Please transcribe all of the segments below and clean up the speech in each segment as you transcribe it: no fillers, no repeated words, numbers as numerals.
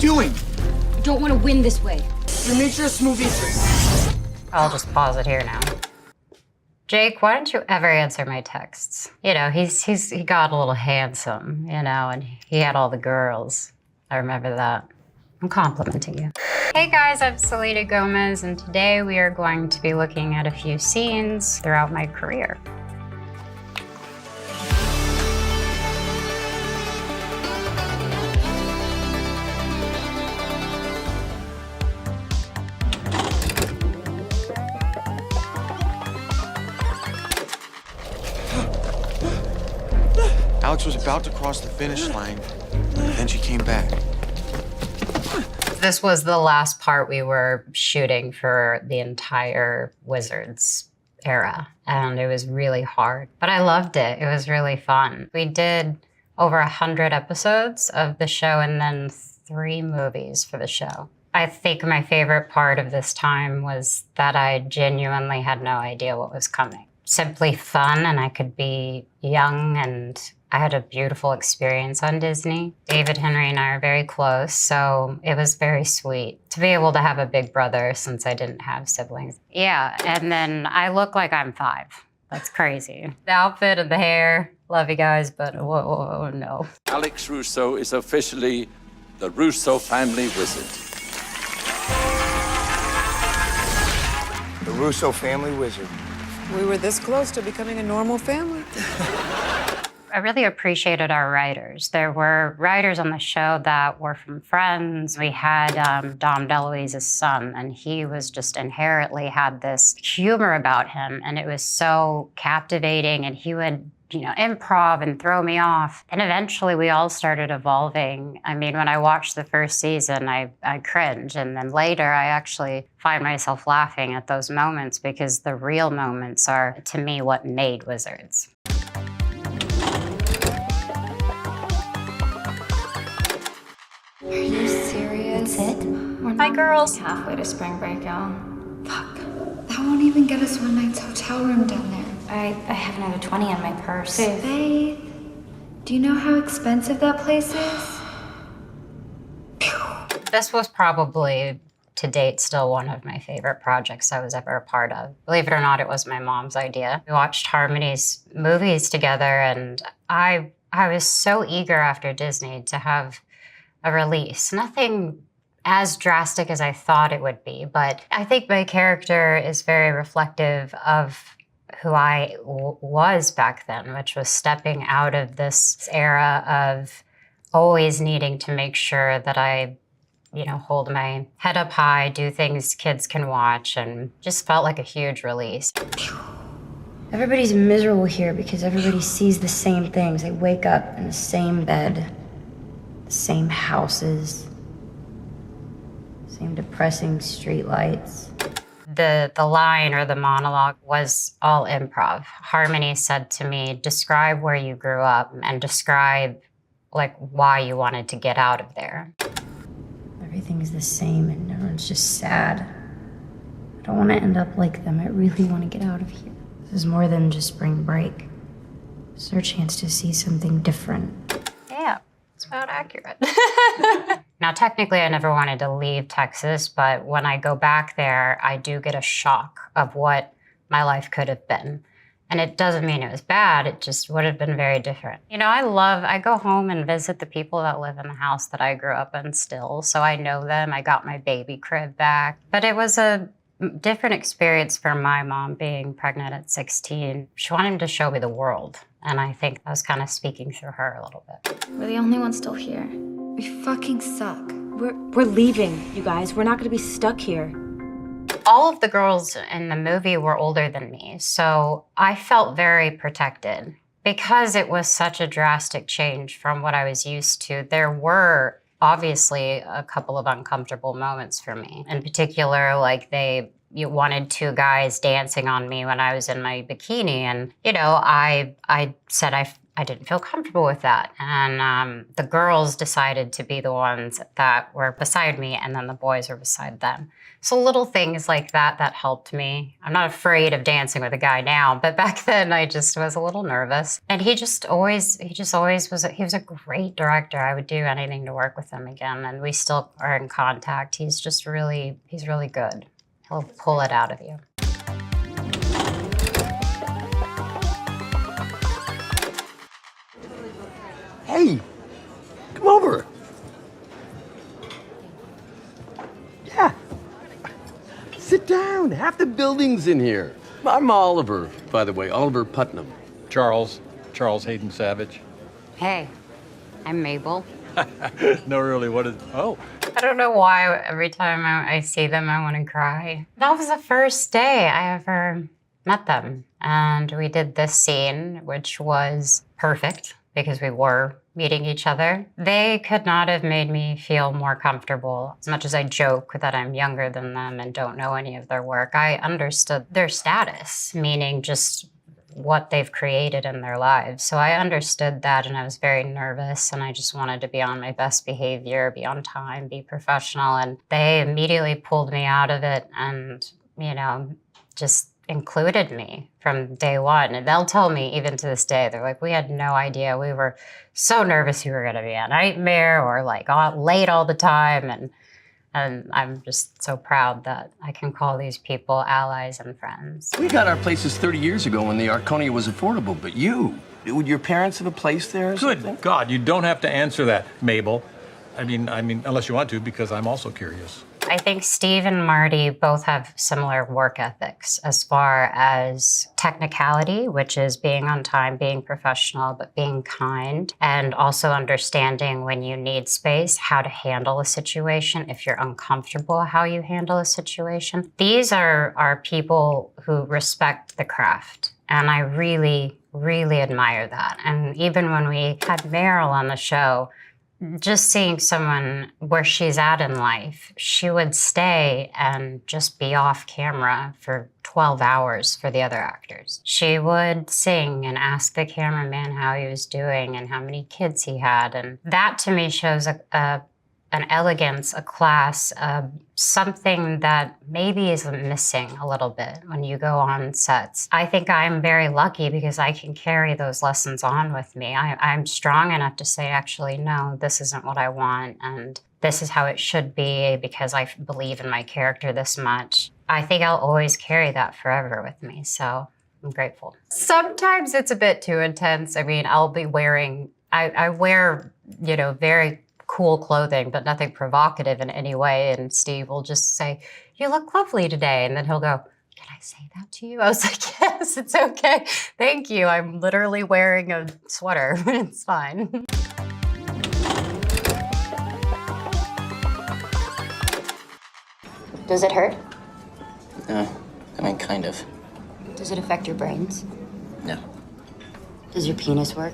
doing? I don't want to win this way. Demetrius, move it. I'll just pause it here now. Jake, why don't you ever answer my texts? You know, he got a little handsome, you know, and he had all the girls. I remember that. I'm complimenting you. Hey guys, I'm Selena Gomez, and today we are going to be looking at a few scenes throughout my career. Alex was about to cross the finish line, but then she came back. This was the last part we were shooting for the entire Wizards era, and it was really hard. But I loved it. It was really fun. We did over 100 episodes of the show and then 3 movies for the show. I think my favorite part of this time was that I genuinely had no idea what was coming. Simply fun, and I could be young, and I had a beautiful experience on Disney. David Henry and I are very close, so it was very sweet to be able to have a big brother since I didn't have siblings. Yeah, and then I look like I'm 5. That's crazy. The outfit and the hair, love you guys, but whoa, no. Alex Russo is officially the Russo family wizard. The Russo family wizard. We were this close to becoming a normal family. I really appreciated our writers. There were writers on the show that were from Friends. We had Dom DeLuise's son, and he was just inherently had this humor about him, and it was so captivating, and he would, you know, improv and throw me off. And eventually we all started evolving. I mean, when I watched the first season, I cringed, and then later I actually find myself laughing at those moments because the real moments are, to me, what made Wizards. Are you serious? That's it? We're Hi, girls. halfway to spring break, y'all. Fuck. That won't even get us one night's hotel room down there. I have another 20 in my purse. Faith, do you know how expensive that place is? This was probably, to date, still one of my favorite projects I was ever a part of. Believe it or not, it was my mom's idea. We watched Harmony's movies together, and I was so eager after Disney to have a release. Nothing as drastic as I thought it would be, but I think my character is very reflective of who I was back then, which was stepping out of this era of always needing to make sure that I, you know, hold my head up high, do things kids can watch, and just felt like a huge release. Everybody's miserable here because everybody sees the same things. They wake up in the same bed, the same houses, same depressing streetlights. The line or the monologue was all improv. Harmony said to me, describe where you grew up and describe like why you wanted to get out of there. Everything's the same and everyone's just sad. I don't want to end up like them. I really want to get out of here. This is more than just spring break. It's our chance to see something different. Yeah, it's about accurate. Now, technically, I never wanted to leave Texas, but when I go back there, I do get a shock of what my life could have been. And it doesn't mean it was bad, it just would have been very different. You know, I go home and visit the people that live in the house that I grew up in still, so I know them. I got my baby crib back. But it was a different experience for my mom being pregnant at 16. She wanted to show me the world, and I think I was kind of speaking through her a little bit. We're the only ones still here. We fucking suck. We're leaving, you guys. We're not gonna be stuck here. All of the girls in the movie were older than me, so I felt very protected. Because it was such a drastic change from what I was used to, there were obviously a couple of uncomfortable moments for me. In particular, like you wanted 2 guys dancing on me when I was in my bikini, and you know, I said I didn't feel comfortable with that. And the girls decided to be the ones that were beside me, and then the boys were beside them. So little things like that helped me. I'm not afraid of dancing with a guy now, but back then I just was a little nervous. And he was a great director. I would do anything to work with him again, and we still are in contact. He's really good. He'll pull it out of you. Hey, come over. Yeah. Sit down. Half the building's in here. I'm Oliver, by the way, Oliver Putnam. Charles Hayden Savage. Hey, I'm Mabel. No, really, what is, oh. I don't know why every time I see them, I want to cry. That was the first day I ever met them. And we did this scene, which was perfect because we were meeting each other. They could not have made me feel more comfortable. As much as I joke that I'm younger than them and don't know any of their work, I understood their status, meaning just what they've created in their lives. So I understood that, and I was very nervous, and I just wanted to be on my best behavior, be on time, be professional. And they immediately pulled me out of it and, just included me from day one. And they'll tell me even to this day, they're like, we had no idea. We were so nervous you were going to be a nightmare or like late all the time. And I'm just so proud that I can call these people allies and friends. We got our places 30 years ago when the Arconia was affordable, but would your parents have a place there or something? Good God, you don't have to answer that, Mabel. I mean, unless you want to, because I'm also curious. I think Steve and Marty both have similar work ethics as far as technicality, which is being on time, being professional, but being kind, and also understanding when you need space, how to handle a situation, if you're uncomfortable, how you handle a situation. These are people who respect the craft, and I really, really admire that. And even when we had Meryl on the show, just seeing someone where she's at in life, she would stay and just be off camera for 12 hours for the other actors. She would sing and ask the cameraman how he was doing and how many kids he had. And that to me shows an elegance, a class, something that maybe is missing a little bit when you go on sets. I think I'm very lucky because I can carry those lessons on with me. I'm strong enough to say, actually, no, this isn't what I want, and this is how it should be because I believe in my character this much. I think I'll always carry that forever with me, so I'm grateful. Sometimes it's a bit too intense. I mean, I'll be wearing, I wear, very cool clothing, but nothing provocative in any way. And Steve will just say, you look lovely today. And then he'll go, can I say that to you? I was like, yes, it's okay. Thank you. I'm literally wearing a sweater. It's fine. Does it hurt? No, kind of. Does it affect your brains? No. Does your penis work?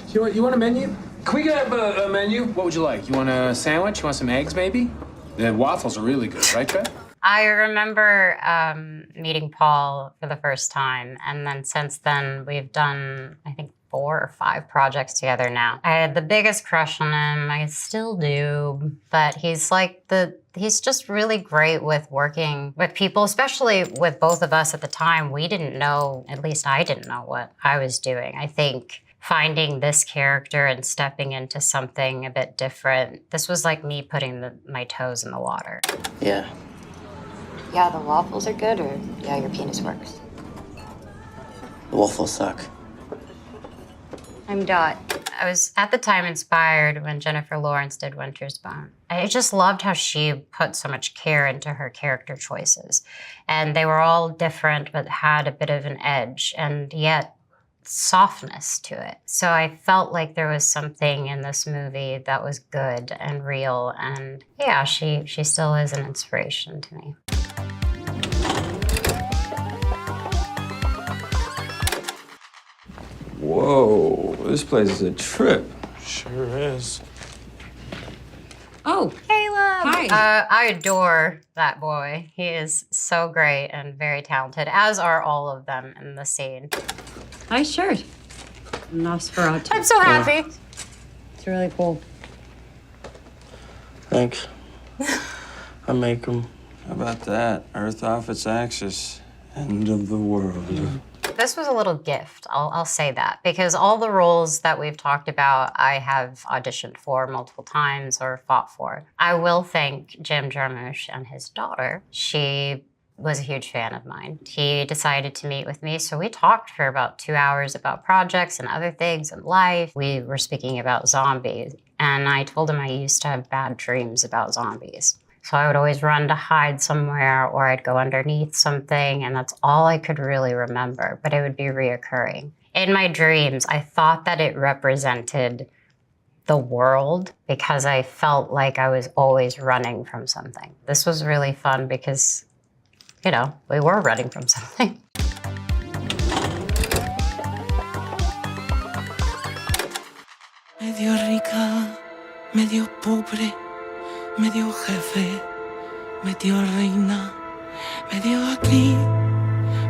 You want a menu? Can we get a menu? What would you like? You want a sandwich? You want some eggs, maybe? The waffles are really good, right, Beth? I remember meeting Paul for the first time, and then since then we've done, I think, 4 or 5 projects together now. I had the biggest crush on him. I still do, but he's just really great with working with people, especially with both of us at the time. We didn't know, at least I didn't know what I was doing. I think finding this character and stepping into something a bit different, this was like me putting my toes in the water. Yeah. Yeah, the waffles are good, or yeah, your penis works? The waffles suck. I'm Dot. I was at the time inspired when Jennifer Lawrence did Winter's Bone. I just loved how she put so much care into her character choices. And they were all different, but had a bit of an edge, and yet softness to it. So I felt like there was something in this movie that was good and real, and yeah, she still is an inspiration to me. Whoa, this place is a trip. Sure is. Oh, Caleb! Hi. I adore that boy. He is so great and very talented, as are all of them in the scene. Nice shirt. Nosferatu. I'm so happy. It's really cool. Thanks. I make them. How about that? Earth off its axis. End of the world. This was a little gift, I'll say that, because all the roles that we've talked about, I have auditioned for multiple times or fought for. I will thank Jim Jarmusch and his daughter. She was a huge fan of mine. He decided to meet with me, so we talked for about 2 hours about projects and other things in life. We were speaking about zombies, and I told him I used to have bad dreams about zombies. So I would always run to hide somewhere, or I'd go underneath something, and that's all I could really remember, but it would be reoccurring. In my dreams, I thought that it represented the world because I felt like I was always running from something. This was really fun because, you know, we were running from something. Medio rica, medio pobre, medio jefe, medio reina, medio aquí,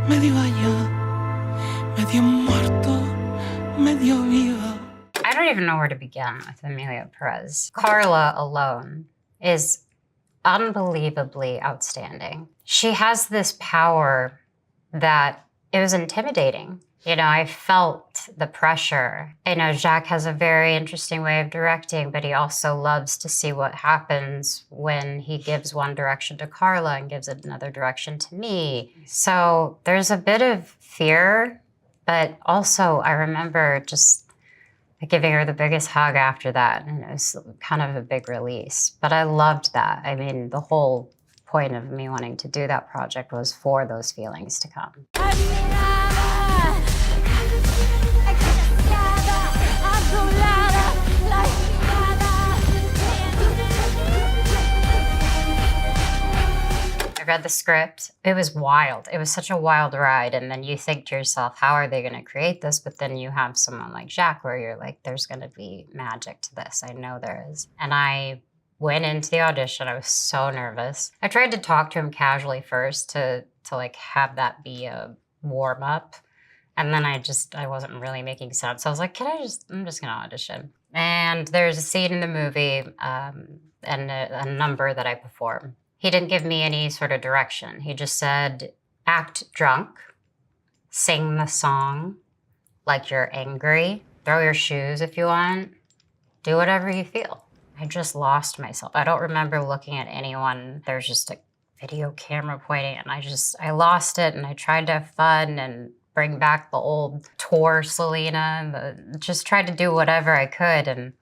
medio allá, medio muerto, medio viva. I don't even know where to begin with Amelia Perez. Carla alone is unbelievably outstanding. She has this power that it was intimidating. You know, I felt the pressure. You know, Jacques has a very interesting way of directing, but he also loves to see what happens when he gives one direction to Carla and gives another direction to me. So there's a bit of fear, but also I remember just giving her the biggest hug after that, and it was kind of a big release. But I loved that. I mean, the whole point of me wanting to do that project was for those feelings to come. I read the script. It was wild. It was such a wild ride. And then you think to yourself, how are they going to create this? But then you have someone like Jacques where you're like, there's going to be magic to this. I know there is. And I went into the audition. I was so nervous. I tried to talk to him casually first to like have that be a warm up. And then I wasn't really making sense. I was like, I'm just gonna audition. And there's a scene in the movie and a number that I perform. He didn't give me any sort of direction. He just said, act drunk, sing the song like you're angry, throw your shoes if you want, do whatever you feel. I just lost myself. I don't remember looking at anyone. There's just a video camera pointing, and I lost it, and I tried to have fun and bring back the old tour Selena, and just tried to do whatever I could. And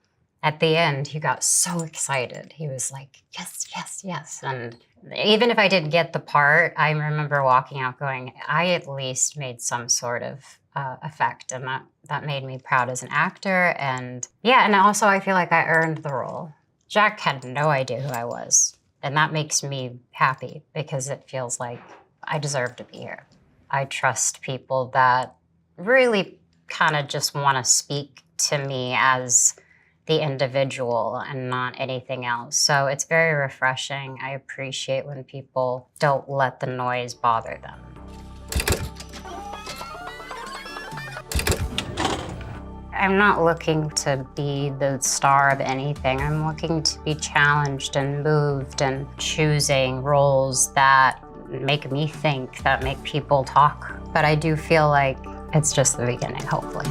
at the end, he got so excited. He was like, yes, yes, yes. And even if I didn't get the part, I remember walking out going, I at least made some sort of effect. And that made me proud as an actor. And yeah, and also I feel like I earned the role. Jacques had no idea who I was. And that makes me happy because it feels like I deserve to be here. I trust people that really kind of just want to speak to me as the individual and not anything else. So it's very refreshing. I appreciate when people don't let the noise bother them. I'm not looking to be the star of anything. I'm looking to be challenged and moved and choosing roles that make me think, that make people talk. But I do feel like it's just the beginning, hopefully.